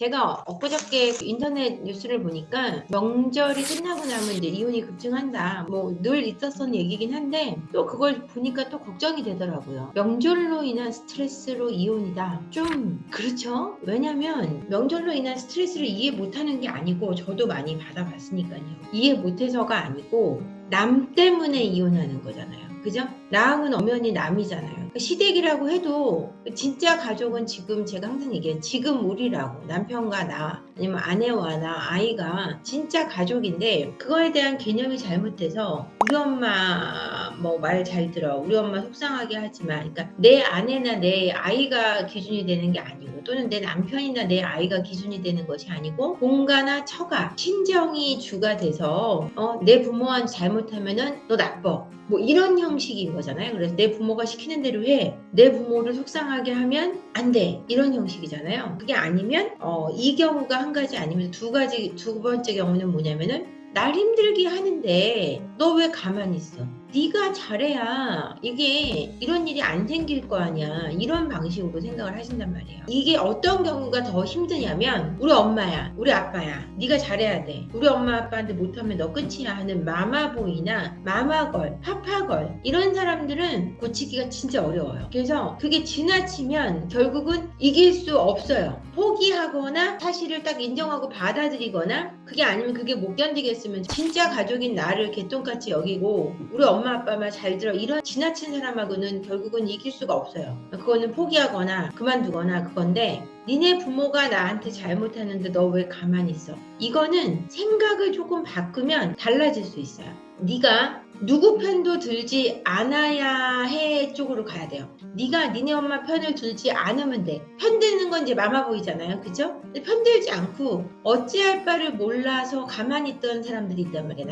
제가 엊그저께 인터넷 뉴스를 보니까 명절이 끝나고 나면 이제 이혼이 급증한다. 뭐 늘 있었던 얘기긴 한데 또 그걸 보니까 또 걱정이 되더라고요. 명절로 인한 스트레스로 이혼이다. 좀 그렇죠? 왜냐면 명절로 인한 스트레스를 이해 못하는 게 아니고 저도 많이 받아봤으니까요. 이해 못해서가 아니고 남 때문에 이혼하는 거잖아요. 그죠? 나하고는 엄연히 남이잖아요. 시댁이라고 해도 진짜 가족은 지금 제가 항상 얘기해요. 지금 우리라고 남편과 나 아니면 아내와 나 아이가 진짜 가족인데 그거에 대한 개념이 잘못돼서 우리 엄마 뭐 말 잘 들어 우리 엄마 속상하게 하지만 그러니까 내 아내나 내 아이가 기준이 되는 게 아니고 또는 내 남편이나 내 아이가 기준이 되는 것이 아니고 본가나 처가 친정이 주가 돼서 내 부모한테 잘못하면은 너 나빠 뭐 이런 형식인 거잖아요. 그래서 내 부모가 시키는 대로 해. 내 부모를 속상하게 하면 안 돼. 이런 형식이잖아요. 그게 아니면 이 경우가 한 가지 아니면 두 번째 경우는 뭐냐면은 날 힘들게 하는데 너 왜 가만히 있어? 네가 잘해야 이게 이런 일이 안 생길 거 아니야. 이런 방식으로 생각을 하신단 말이에요. 이게 어떤 경우가 더 힘드냐면 우리 엄마야 우리 아빠야 네가 잘해야 돼. 우리 엄마 아빠한테 못하면 너 끝이야 하는 마마보이나 마마걸 파파걸 이런 사람들은 고치기가 진짜 어려워요. 그래서 그게 지나치면 결국은 이길 수 없어요. 포기하거나 사실을 딱 인정하고 받아들이거나 그게 아니면 그게 못 견디겠으면 진짜 가족인 나를 개똥같이 여기고 우리 엄마 아빠 말 잘 들어 이런 지나친 사람하고는 결국은 이길 수가 없어요. 그거는 포기하거나 그만두거나 그건데 니네 부모가 나한테 잘못하는데 너 왜 가만히 있어? 이거는 생각을 조금 바꾸면 달라질 수 있어요. 네가 누구 편도 들지 않아야 해 쪽으로 가야 돼요. 네가 니네 엄마 편을 들지 않으면 돼. 편드는 건 이제 마마보이잖아요. 그죠? 근데 편들지 않고 어찌할 바를 몰라서 가만히 있던 사람들이 있단 말이에요.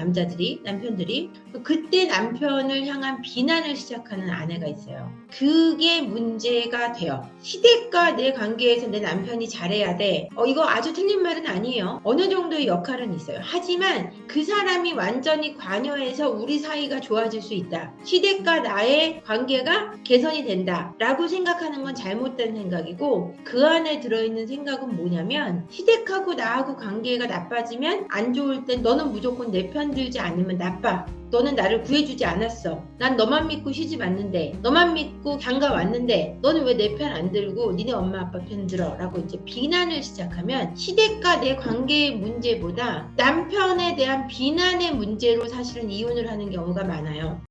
남편들이. 그때 남편을 향한 비난을 시작하는 아내가 있어요. 그게 문제가 돼요. 시댁과 내 관계에서 내 남편이 잘해야 돼. 이거 아주 틀린 말은 아니에요. 어느 정도의 역할은 있어요. 하지만 그 사람이 완전히 관여해서 우리 사이가 좋아질 수 있다. 시댁과 나의 관계가 개선이 된다. 라고 생각하는 건 잘못된 생각이고 그 안에 들어있는 생각은 뭐냐면 시댁하고 나하고 관계가 나빠지면 안 좋을 땐 너는 무조건 내 편 들지 않으면 나빠. 너는 나를 구해주지 않았어. 난 너만 믿고 시집 왔는데 너만 믿고 장가 왔는데 너는 왜 내 편 안 들고 니네 엄마 아빠 편 들어 라고 이제 비난을 시작하면 시댁과 내 관계의 문제보다 남편에 대한 비난의 문제로 사실은 이혼을 하는 경우가 많아요.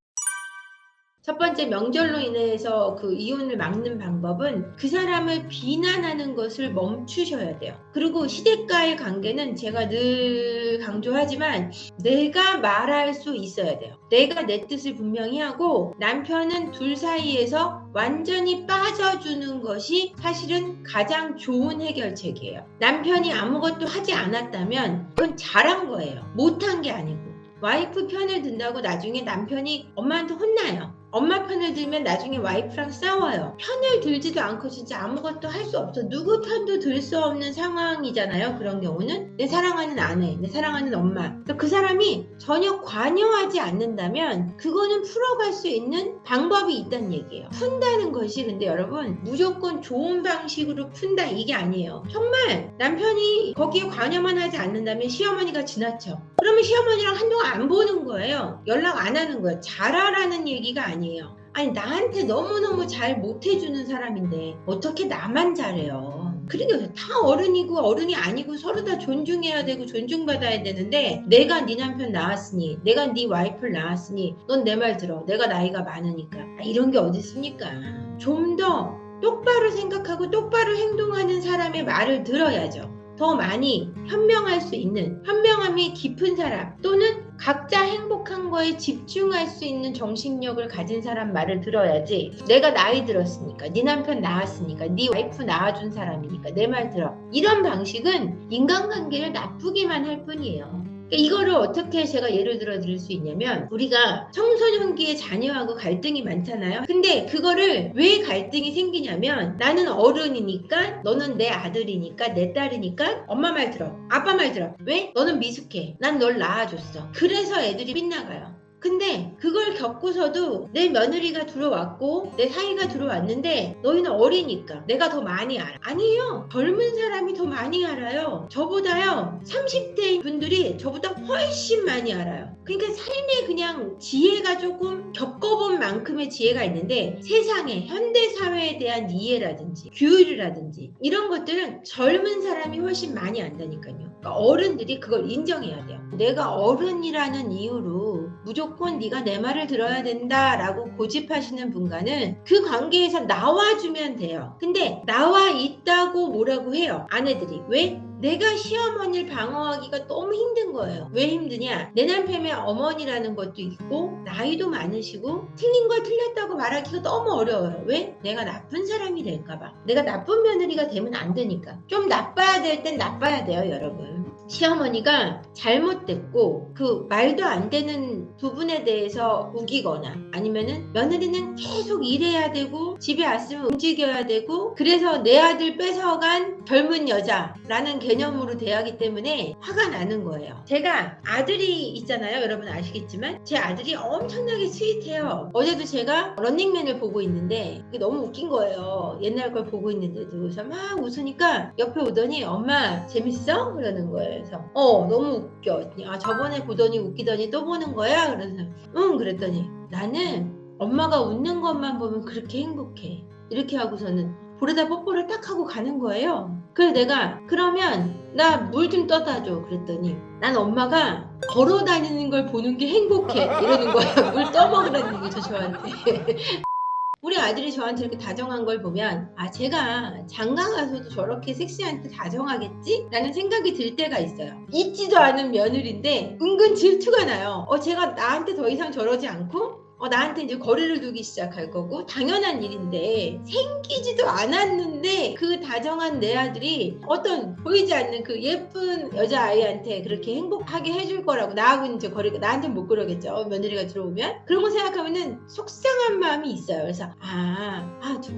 첫 번째 명절로 인해서 그 이혼을 막는 방법은 그 사람을 비난하는 것을 멈추셔야 돼요. 그리고 시댁과의 관계는 제가 늘 강조하지만 내가 말할 수 있어야 돼요. 내가 내 뜻을 분명히 하고 남편은 둘 사이에서 완전히 빠져주는 것이 사실은 가장 좋은 해결책이에요. 남편이 아무것도 하지 않았다면 그건 잘한 거예요. 못한 게 아니고. 와이프 편을 든다고 나중에 남편이 엄마한테 혼나요. 엄마 편을 들면 나중에 와이프랑 싸워요. 편을 들지도 않고 진짜 아무것도 할 수 없어. 누구 편도 들 수 없는 상황이잖아요. 그런 경우는 내 사랑하는 아내, 내 사랑하는 엄마. 그 사람이 전혀 관여하지 않는다면 그거는 풀어갈 수 있는 방법이 있다는 얘기예요. 푼다는 것이 근데 여러분 무조건 좋은 방식으로 푼다 이게 아니에요. 정말 남편이 거기에 관여만 하지 않는다면 시어머니가 지나쳐. 그러면 시어머니랑 한동안 안 보는 거예요. 연락 안 하는 거예요. 잘하라는 얘기가 아니에요. 아니 나한테 너무너무 잘 못해주는 사람인데 어떻게 나만 잘해요. 그러니까 다 어른이고 어른이 아니고 서로 다 존중해야 되고 존중받아야 되는데 내가 네 남편 낳았으니 내가 네 와이프를 낳았으니 넌 내 말 들어. 내가 나이가 많으니까. 이런 게 어디 있습니까. 좀 더 똑바로 생각하고 똑바로 행동하는 사람의 말을 들어야죠. 더 많이 현명할 수 있는 현명함이 깊은 사람 또는 각자 행복한 거에 집중할 수 있는 정신력을 가진 사람 말을 들어야지 내가 나이 들었으니까 네 남편 낳았으니까 네 와이프 낳아준 사람이니까 내 말 들어 이런 방식은 인간관계를 나쁘게만 할 뿐이에요. 이거를 어떻게 제가 예를 들어 드릴 수 있냐면 우리가 청소년기에 자녀하고 갈등이 많잖아요. 근데 그거를 왜 갈등이 생기냐면 나는 어른이니까 너는 내 아들이니까 내 딸이니까 엄마 말 들어 아빠 말 들어 왜? 너는 미숙해 난 널 낳아줬어 그래서 애들이 빗나가요. 근데 그걸 겪고서도 내 며느리가 들어왔고 내 사위가 들어왔는데 너희는 어리니까 내가 더 많이 알아. 아니에요. 젊은 사람이 더 많이 알아요. 저보다요 30대 분들이 저보다 훨씬 많이 알아요. 그러니까 삶에 그냥 지혜가 조금 겪어본 만큼의 지혜가 있는데 세상에 현대사회에 대한 이해라든지 규율이라든지 이런 것들은 젊은 사람이 훨씬 많이 안다니까요. 그러니까 어른들이 그걸 인정해야 돼요. 내가 어른이라는 이유로 무조건 네가 내 말을 들어야 된다라고 고집하시는 분과는 그 관계에서 나와주면 돼요. 근데 나와 있다고 뭐라고 해요. 아내들이. 왜? 내가 시어머니를 방어하기가 너무 힘든 거예요. 왜 힘드냐? 내 남편의 어머니라는 것도 있고 나이도 많으시고 틀린 걸 틀렸다고 말하기가 너무 어려워요. 왜? 내가 나쁜 사람이 될까봐. 내가 나쁜 며느리가 되면 안 되니까. 좀 나빠야 될 땐 나빠야 돼요, 여러분. 시어머니가 잘못됐고 그 말도 안 되는 부분에 대해서 우기거나 아니면은 며느리는 계속 일해야 되고 집에 왔으면 움직여야 되고 그래서 내 아들 뺏어간 젊은 여자라는 개념으로 대하기 때문에 화가 나는 거예요. 제가 아들이 있잖아요. 여러분 아시겠지만 제 아들이 엄청나게 스윗해요. 어제도 제가 런닝맨을 보고 있는데 그게 너무 웃긴 거예요. 옛날 걸 보고 있는데도. 그래서 막 웃으니까 옆에 오더니 엄마 재밌어? 그러는 거예요. 그래서 너무 웃겨. 저번에 보더니 웃기더니 또 보는 거야? 그래서 응 그랬더니 나는 엄마가 웃는 것만 보면 그렇게 행복해. 이렇게 하고서는 볼에다 뽀뽀를 딱 하고 가는 거예요. 그래서 내가 그러면 나 물 좀 떠다 줘 그랬더니 난 엄마가 걸어 다니는 걸 보는 게 행복해 이러는 거야. 물 떠먹으라는 얘기죠 저한테. 우리 아들이 저한테 이렇게 다정한 걸 보면 제가 장가 가서도 저렇게 섹시한테 다정하겠지? 라는 생각이 들 때가 있어요. 있지도 않은 며느리인데 은근 질투가 나요. 제가 나한테 더 이상 저러지 않고 나한테 이제 거리를 두기 시작할 거고 당연한 일인데 생기지도 않았는데 그 다정한 내 아들이 어떤 보이지 않는 그 예쁜 여자아이한테 그렇게 행복하게 해줄 거라고 나하고는 이제 거리가 나한테는 못 그러겠죠. 며느리가 들어오면 그런 거 생각하면은 속상한 마음이 있어요. 그래서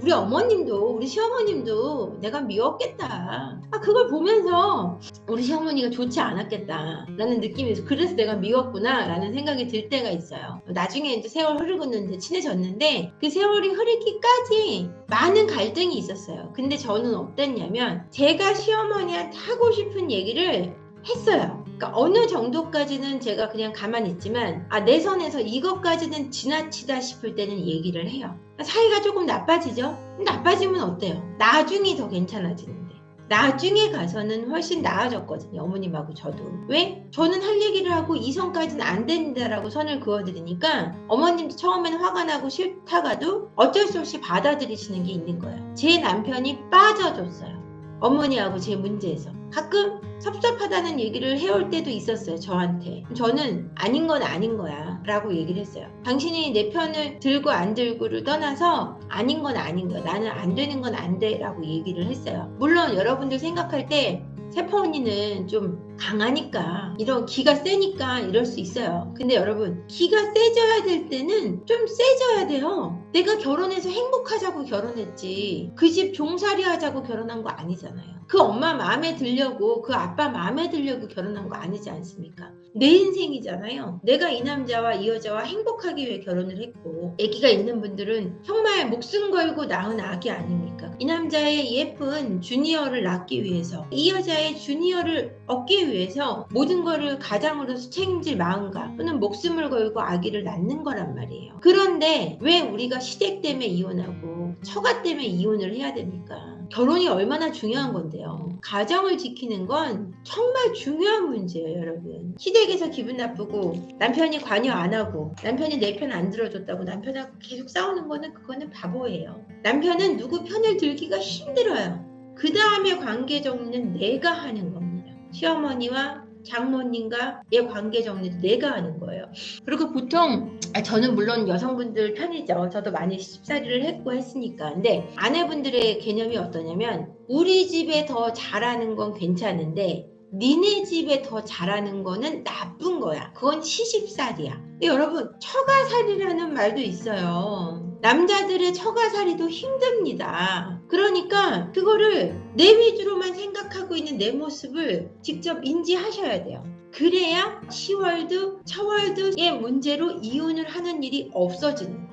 우리 어머님도 우리 시어머님도 내가 미웠겠다. 그걸 보면서 우리 시어머니가 좋지 않았겠다 라는 느낌이 있어서 그래서 내가 미웠구나 라는 생각이 들 때가 있어요. 나중에 이제 세월 흐르고 있는데 친해졌는데 그 세월이 흐르기까지 많은 갈등이 있었어요. 근데 저는 어땠냐면 제가 시어머니한테 하고 싶은 얘기를 했어요. 그러니까 어느 정도까지는 제가 그냥 가만히 있지만 내 선에서 이것까지는 지나치다 싶을 때는 얘기를 해요. 사이가 조금 나빠지죠? 나빠지면 어때요? 나중이 더 괜찮아지는데 나중에 가서는 훨씬 나아졌거든요. 어머님하고 저도. 왜? 저는 할 얘기를 하고 이 선까지는 안 된다라고 선을 그어드리니까 어머님도 처음에는 화가 나고 싫다가도 어쩔 수 없이 받아들이시는 게 있는 거예요. 제 남편이 빠져줬어요. 어머니하고 제 문제에서. 가끔 섭섭하다는 얘기를 해올 때도 있었어요. 저한테. 저는 아닌 건 아닌 거야 라고 얘기를 했어요. 당신이 내 편을 들고 안 들고를 떠나서 아닌 건 아닌 거야. 나는 안 되는 건 안 돼 라고 얘기를 했어요. 물론 여러분들 생각할 때 세포 언니는 좀 강하니까 이런 기가 세니까 이럴 수 있어요. 근데 여러분 기가 세져야 될 때는 좀 세져야 돼요. 내가 결혼해서 행복하자고 결혼했지 그 집 종살이 하자고 결혼한 거 아니잖아요. 그 엄마 마음에 들려고 그 아빠 마음에 들려고 결혼한 거 아니지 않습니까? 내 인생이잖아요. 내가 이 남자와 이 여자와 행복하기 위해 결혼을 했고 아기가 있는 분들은 정말 목숨 걸고 낳은 아기 아닙니까? 이 남자의 예쁜 주니어를 낳기 위해서 이 여자의 주니어를 얻기 위해서 모든 거를 가장으로서 책임질 마음과 또는 목숨을 걸고 아기를 낳는 거란 말이에요. 그런데 왜 우리가 시댁 때문에 이혼하고 처가 때문에 이혼을 해야 됩니까? 결혼이 얼마나 중요한 건데요. 가정을 지키는 건 정말 중요한 문제예요, 여러분. 시댁에서 기분 나쁘고 남편이 관여 안 하고 남편이 내 편 안 들어줬다고 남편하고 계속 싸우는 거는 그거는 바보예요. 남편은 누구 편을 들기가 힘들어요. 그 다음에 관계 정리는 내가 하는 겁니다. 시어머니와 장모님과의 관계 정리도 내가 하는 거예요. 그리고 보통 저는 물론 여성분들 편이죠. 저도 많이 시집살이를 했고 했으니까. 근데 아내분들의 개념이 어떠냐면 우리 집에 더 잘하는 건 괜찮은데 니네 집에 더 잘하는 거는 나쁜 거야. 그건 시집살이야. 근데 여러분 처가살이라는 말도 있어요. 남자들의 처가살이도 힘듭니다. 그러니까 그거를 내 위주로만 생각하고 있는 내 모습을 직접 인지하셔야 돼요. 그래야 10월도, 10월도의 문제로 이혼을 하는 일이 없어지는 거예요.